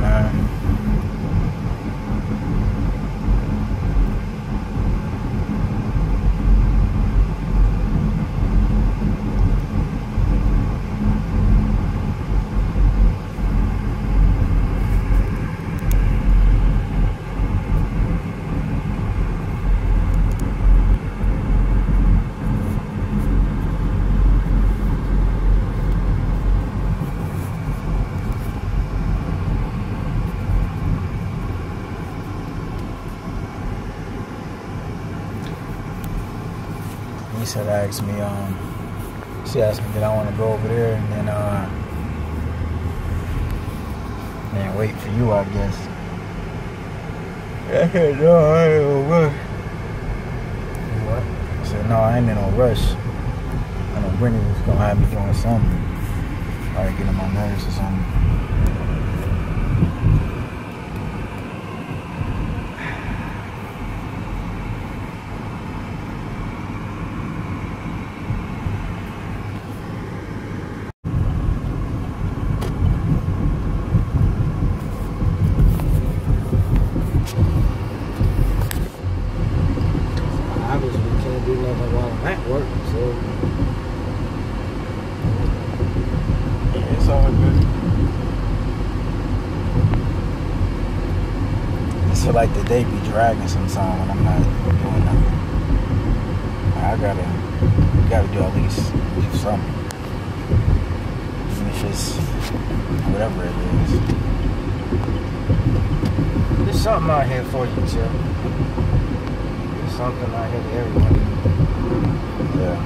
man. She asked me, did I want to go over there and wait for you, I guess. I said, no, I ain't in no rush. What? I said, no, I ain't in no rush. I know Brittany was going to have me doing something. Probably getting on my nerves or something. Like the day be dragging sometime when I'm not doing nothing. I gotta do at least something. Even if it's whatever it is. There's something out here for you, Chip. There's something out here for everybody. Yeah.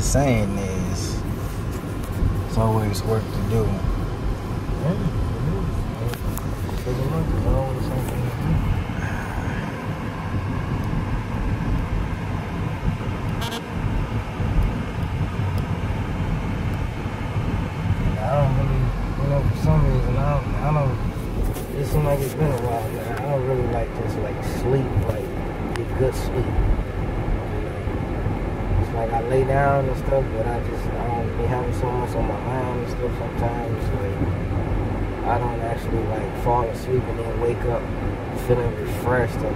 Saying is it's always work to do. For some reason, I don't, it seems like it's been a while now. I don't really like this, sleep, get good sleep. Like I lay down and stuff, but I don't be having so much on my mind and stuff sometimes. I don't actually fall asleep and then wake up feeling refreshed or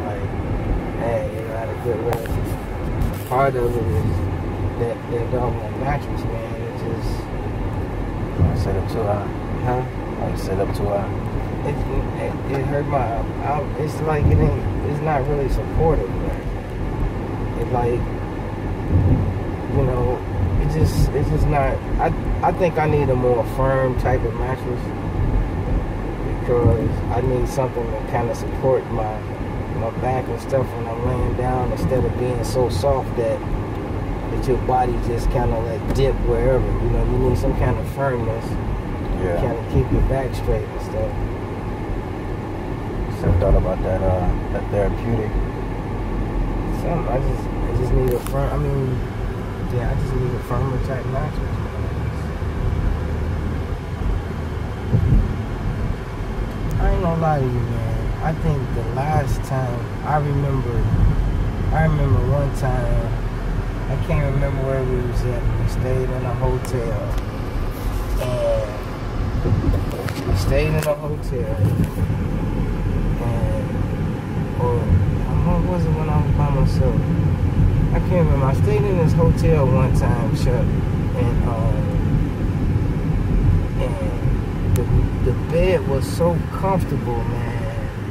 hey, I had a good rest. Part of it is that doggone mattress, man. It just I set up too high. Huh? I set up too high. It hurt my. It's like it ain't. It's not really supportive, man. It's it's just not. I think I need a more firm type of mattress because I need something to kind of support my back and stuff when I'm laying down instead of being so soft that your body just kind of dip wherever. You need some kind of firmness. Yeah. To kind of keep your back straight and stuff. So I thought about that therapeutic. I just need a firm. I just need a firmer type mattress. I ain't gonna lie to you, man. I think the last time I remember one time. I can't remember where we was at. We stayed in a hotel, or was it when I was by myself? I can't remember. I stayed in this hotel one time, Chuck, and the bed was so comfortable, man,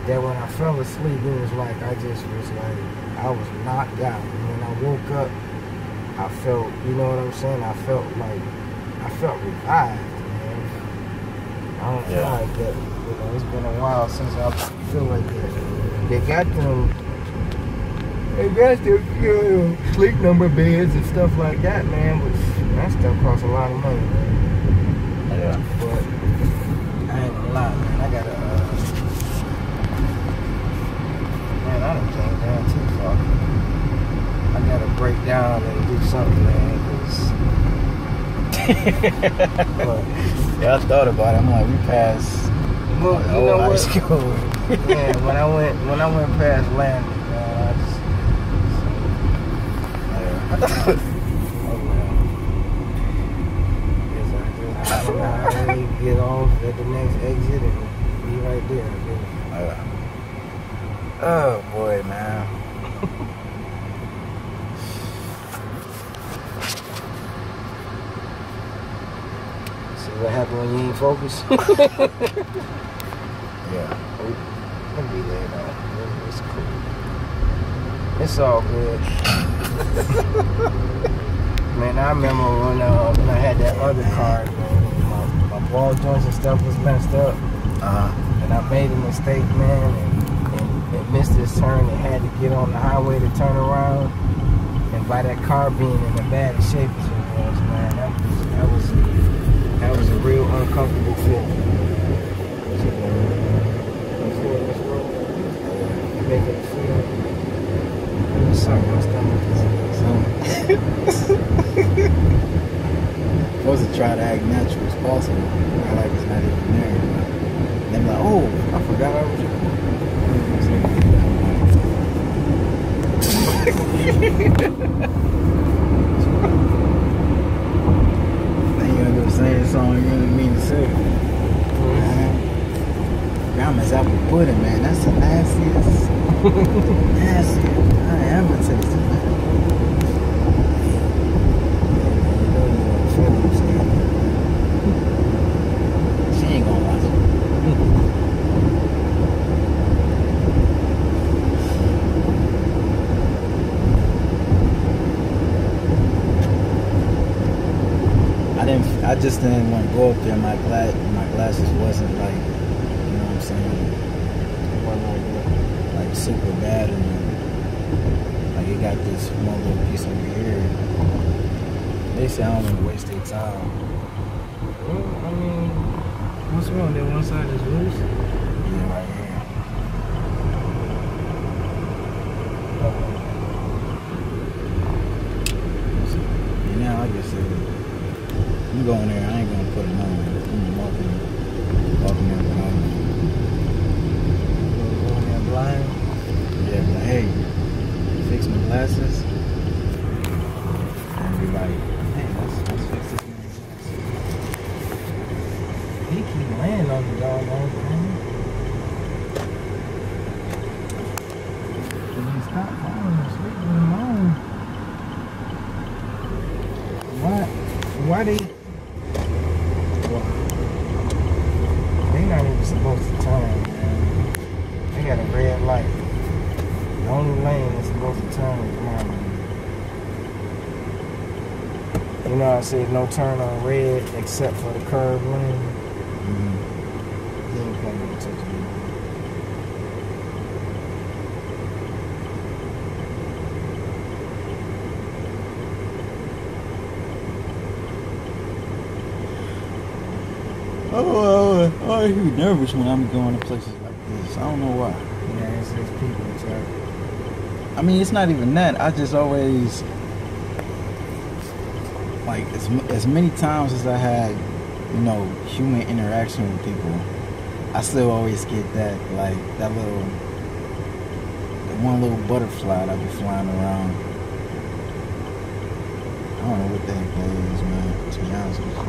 that when I fell asleep, it was I was knocked out. And when I woke up, I felt, you know what I'm saying? I felt revived, man. I don't feel like that. You know, it's been a while since I feel like that. They got them, you know, sleep number beds and stuff like that, man, but that stuff costs a lot of money, man. Yeah. But I ain't gonna lie, man. I gotta, man, I done came down too far. I gotta break down and do something, man, because yeah, I thought about it. I'm like, we passed well, you know high what? school. Yeah, when I went past Landon, man, I just oh man. I get off at the next exit and be right there. Oh boy, man. What happened when you ain't focused? Yeah. I'll be there though. It's cool. It's all good. Man, I remember when I had that other car, man, my ball joints and stuff was messed up. And I made a mistake, man, and missed this turn and had to get on the highway to turn around. And by that car being in the bad shape as it was, man, that was a real uncomfortable feeling. Making it feel something my stomach Supposed to try to act natural as possible. Act like it's not even there. And they're like, oh, I forgot I was Then you end up saying something you really mean to say. Grandma's apple pudding, man. That's the nastiest. Nastiest I ever tasted, man. She ain't gonna watch it. I just didn't want to go up there. My glasses wasn't like, you know what I'm saying? Like super bad, and like it got this one little piece over here. They say I don't want to waste their time. Well, I mean, what's wrong? That one side is loose? Yeah, right here. And now I just said, I'm going there. I ain't gonna put it on. I'm walking there without it. Going there blind? Yeah, but hey, fix my glasses. And be like, hey, let's fix this man's glasses. He keep laying on the doggone thing. Can you stop falling asleep alone? Why they? They not even supposed to turn, man. They got a red light. The only lane that's supposed to turn is mine. You know I said no turn on red except for the curve lane. He ain't paying no attention to me. Oh, I get nervous when I'm going to places like this. I don't know why. Yeah, it's people, Chuck. I mean, it's not even that. I just always, like, as many times as I had, you know, human interaction with people, I still always get that, like, that one little butterfly that be flying around. I don't know what the heck that is, man, to be honest with you.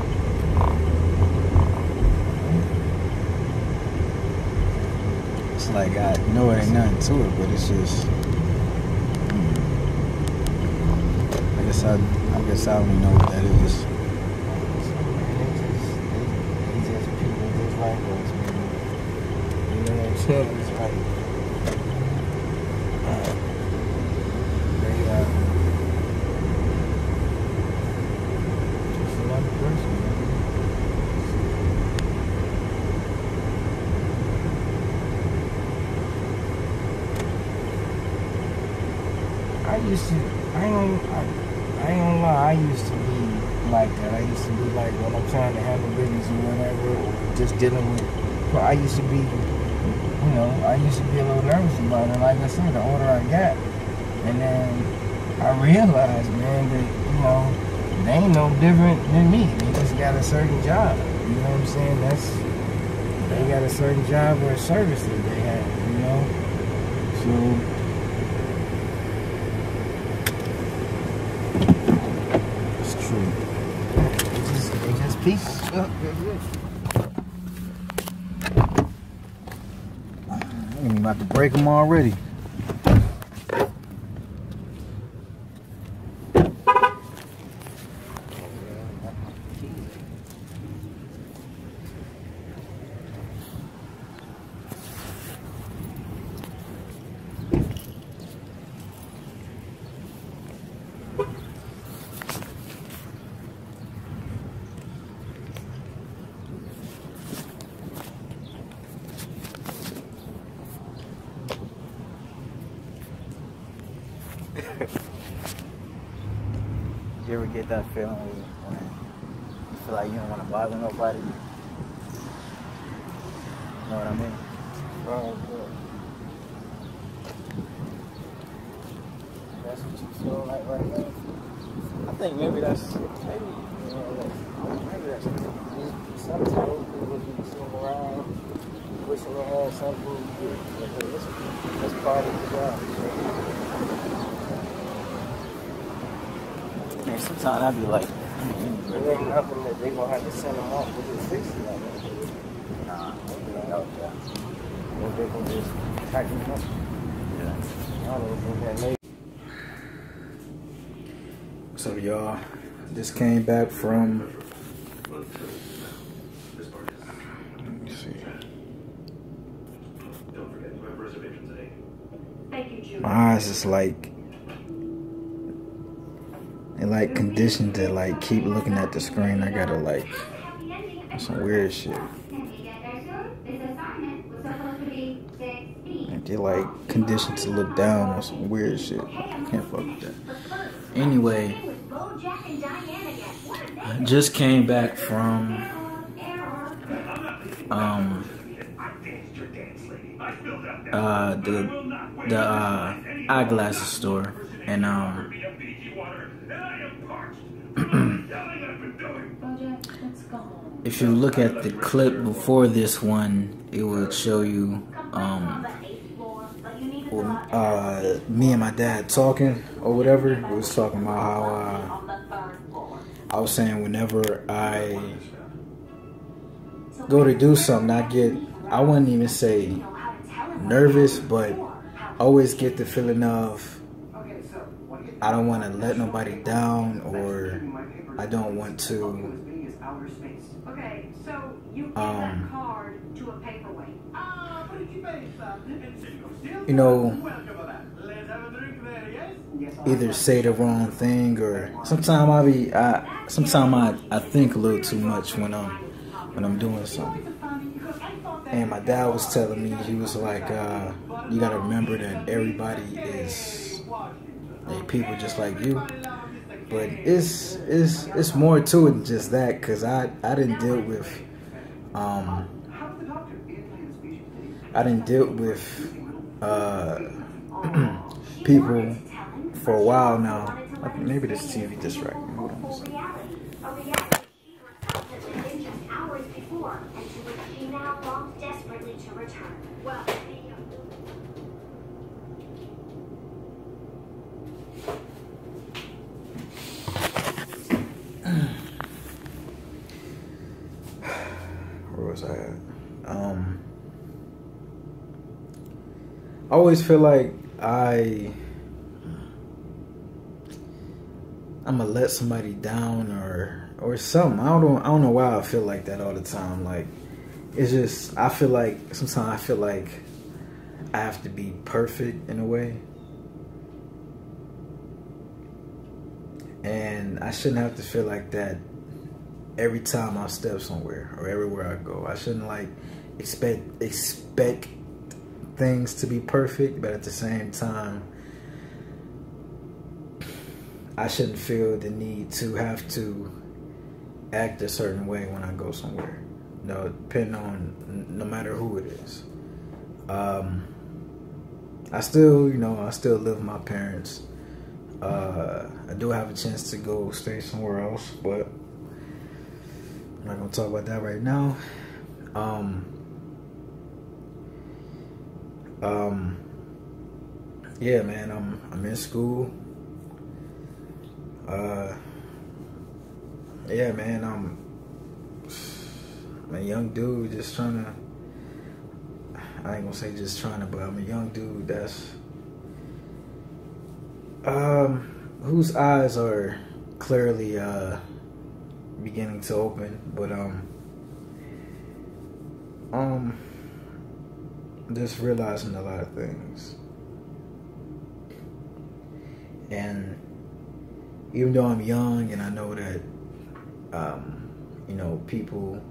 It's like, I know it ain't nothing to it, but it's just, I guess I don't even know what that is. They just people just like us, man. You know what I'm saying? It's like, used to, I ain't gonna lie, I used to be like that. I used to be like when I'm trying to handle business or whatever, or just dealing with, but I used to be, you know, I used to be a little nervous about it. Like I said, the older I got, and then I realized, man, that, you know, they ain't no different than me. They just got a certain job. You know what I'm saying? They got a certain job or a service that they have, you know? So, they just pieces. I'm about to break them already. You ever get that feeling when you feel like you don't want to bother nobody? You know what I mean? That's what you feel like right now? I think maybe that's, maybe that's sometimes people be sitting around wishing they had something good. That's part of the job. Man, sometimes I be like, there ain't nothing that they gonna have to send them off to just fix it like that. Nah, they ain't out there. Or they gonna just pack them up. Yeah. I don't think that maybe. What's up, y'all? Just came back from. Let me see. Don't forget to have reservations today. Thank you, Julie. My eyes is like. And like conditioned to like keep looking at the screen. I gotta like some weird shit. And they like conditioned to look down on some weird shit. I can't fuck with that. Anyway, I just came back from the eyeglasses store, and if you look at the clip before this one, it would show you me and my dad talking or whatever. It was talking about how I was saying whenever I go to do something, I wouldn't even say nervous, but I always get the feeling of I don't want to let nobody down, or I don't want to you know, either say the wrong thing, or sometimes I think a little too much when I'm doing something. And my dad was telling me, he was like, you gotta remember that everybody is people just like you. But it's more to it than just that, because I didn't deal with people for a while now. Maybe this TV distracted me. Hold on a second. Where was I at? I always feel like I'm gonna let somebody down or something. I don't know why I feel like that all the time. Like, it's just, I feel like sometimes I feel like I have to be perfect in a way. And I shouldn't have to feel like that every time I step somewhere or everywhere I go. I shouldn't like expect things to be perfect, but at the same time, I shouldn't feel the need to have to act a certain way when I go somewhere. No, depending on no matter who it is. I still live with my parents. I do have a chance to go stay somewhere else, but I'm not gonna talk about that right now. Yeah, man, I'm in school. Yeah, man, I'm a young dude just trying to. I ain't gonna say just trying to, but I'm a young dude that's whose eyes are clearly beginning to open, but just realizing a lot of things. And even though I'm young and I know that people,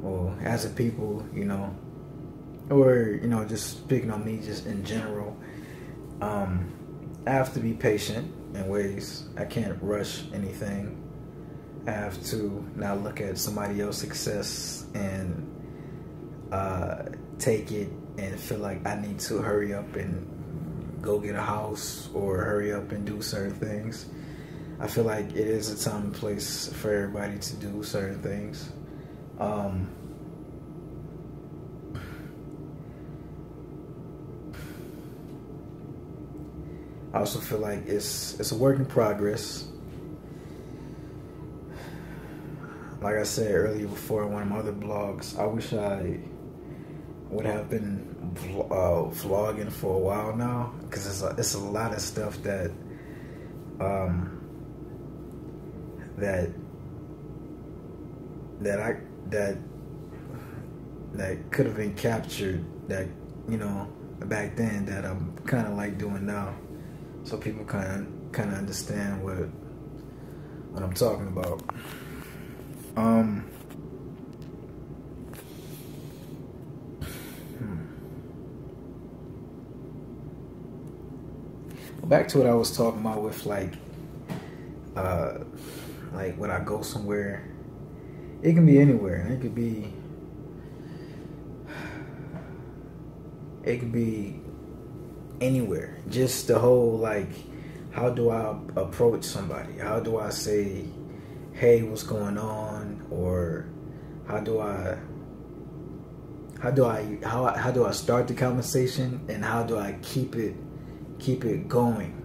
or as a people, or just speaking on me just in general, I have to be patient in ways. I can't rush anything. I have to not look at somebody else's success and take it and feel like I need to hurry up and go get a house or hurry up and do certain things. I feel like it is a time and place for everybody to do certain things. I also feel like it's a work in progress. Like I said earlier before in one of my other blogs, I wish I would have been vlogging for a while now, because it's a lot of stuff that that could have been captured, that back then, that I'm kind of like doing now, so people kind of understand what I'm talking about. Back to what I was talking about with like when I go somewhere, it can be anywhere. It could be anywhere. Just the whole, like, how do I approach somebody? How do I say, hey, what's going on? Or how do I start the conversation, and how do I keep it going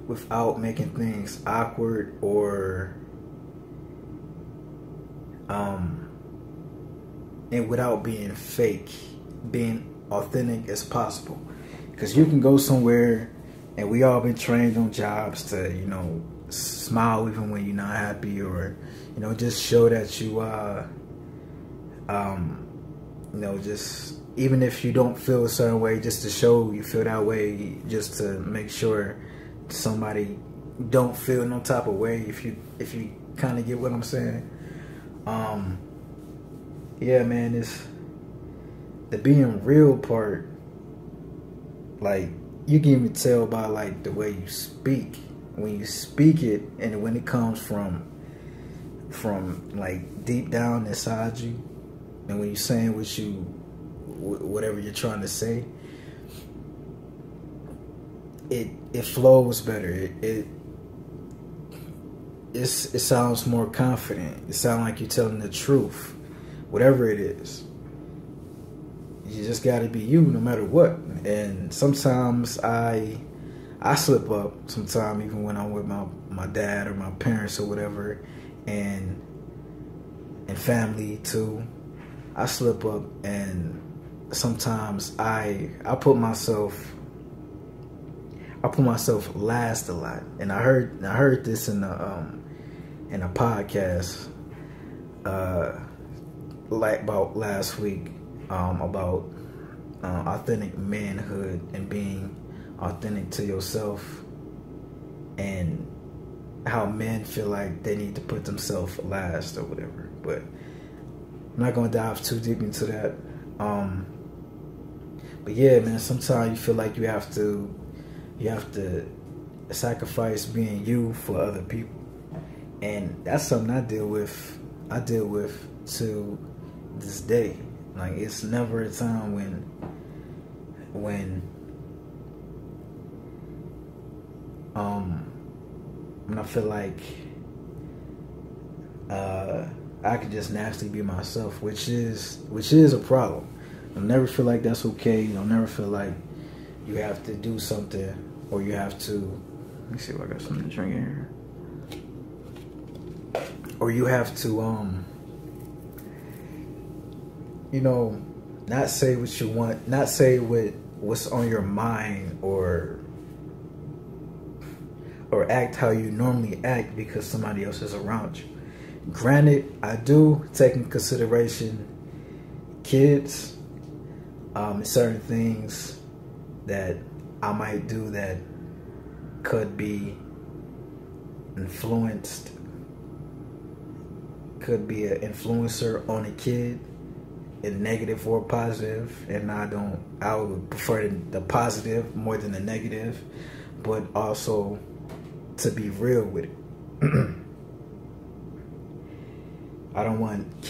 without making things awkward or and without being fake, being authentic as possible. Because you can go somewhere, and we all been trained on jobs to smile even when you're not happy, or just show that you just, even if you don't feel a certain way, just to show you feel that way, just to make sure somebody don't feel no type of way, if you kind of get what I'm saying. Yeah, man, it's the being real part. Like, you can even tell by like the way you speak, when you speak it, and when it comes from like deep down inside you, and when you're saying whatever you're trying to say, it flows better. It sounds more confident. It sounds like you're telling the truth, whatever it is. You just got to be you, no matter what. And sometimes I slip up. Sometimes even when I'm with my dad or my parents or whatever, and family too, I slip up, and sometimes I put myself last a lot. And I heard this in a podcast like about last week, about authentic manhood and being authentic to yourself, and how men feel like they need to put themselves last or whatever. But I'm not gonna dive too deep into that. But yeah, man, sometimes you feel like you have to sacrifice being you for other people. And that's something I deal with to this day. Like, it's never a time when I feel like I could just naturally be myself, which is a problem. I'll never feel like that's okay. I'll never feel like you have to do something, or you have to, let me see if I got something to drink in here. Or you have to, not say what you want, not say what's on your mind, or act how you normally act because somebody else is around you. Granted, I do take in consideration kids, certain things that I might do that could be influenced, could be an influencer on a kid, in negative or positive, and I would prefer the positive more than the negative, but also to be real with it. I don't want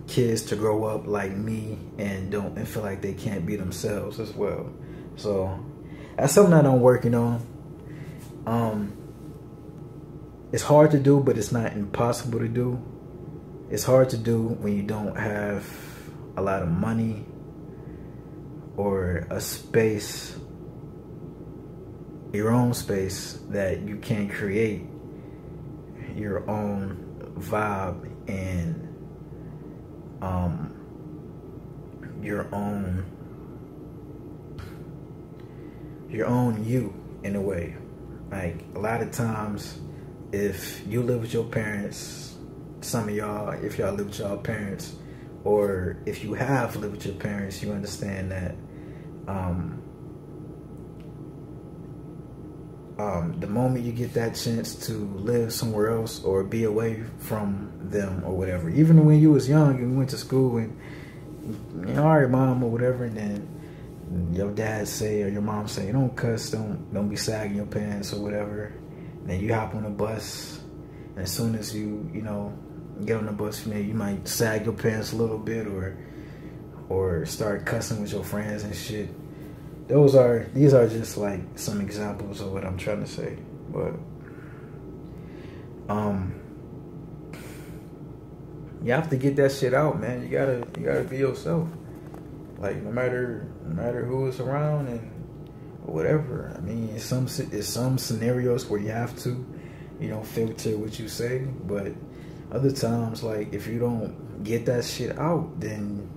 kids to grow up like me and feel like they can't be themselves as well. So that's something that I'm working on. It's hard to do, but it's not impossible to do. It's hard to do when you don't have a lot of money or a space, your own space, that you can create your own vibe and your own you, in a way. Like, a lot of times, if you live with your parents, some of y'all, if y'all live with y'all parents, or if you have lived with your parents, you understand that the moment you get that chance to live somewhere else or be away from them or whatever, even when you was young and went to school and, all right, mom, or whatever, and then your dad say or your mom say, don't cuss, don't be sagging your pants or whatever, and then you hop on a bus, and as soon as you get on the bus, you might sag your pants a little bit or start cussing with your friends and shit. These are just like some examples of what I'm trying to say. But you have to get that shit out, man. You gotta be yourself. Like, no matter who is around and whatever. I mean, it's some scenarios where you have to, filter what you say, but other times, like, if you don't get that shit out, then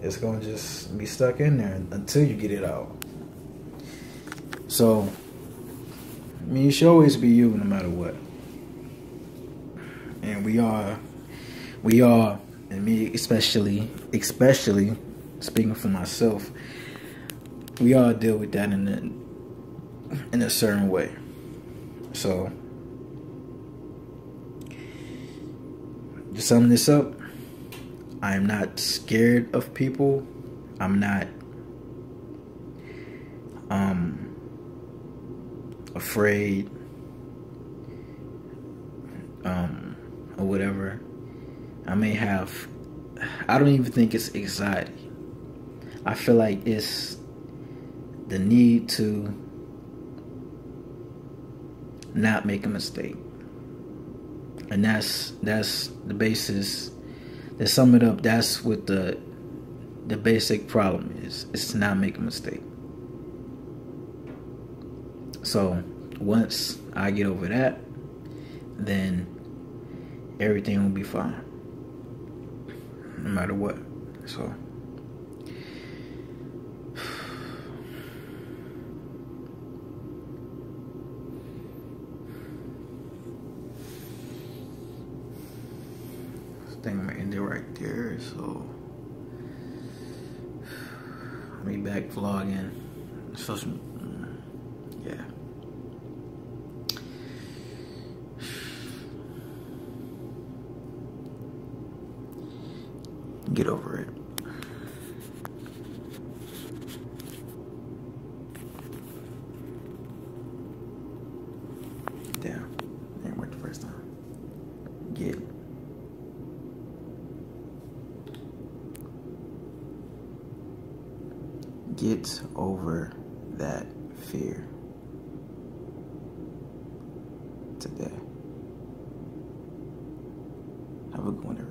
it's gonna just be stuck in there until you get it out. So, I mean, you should always be you, no matter what. And we are, and me especially speaking for myself, we all deal with that in a certain way. So, to sum this up, I am not scared of people. I'm not afraid or whatever. I don't even think it's anxiety. I feel like it's the need to not make a mistake. And that's the basis. To sum it up, that's what the basic problem is. It's to not make a mistake. So once I get over that, then everything will be fine, no matter what. So I think I'm gonna end it right there. So I'll be back vlogging. Yeah. Get over it. Get over that fear today. Have a good one, everyone.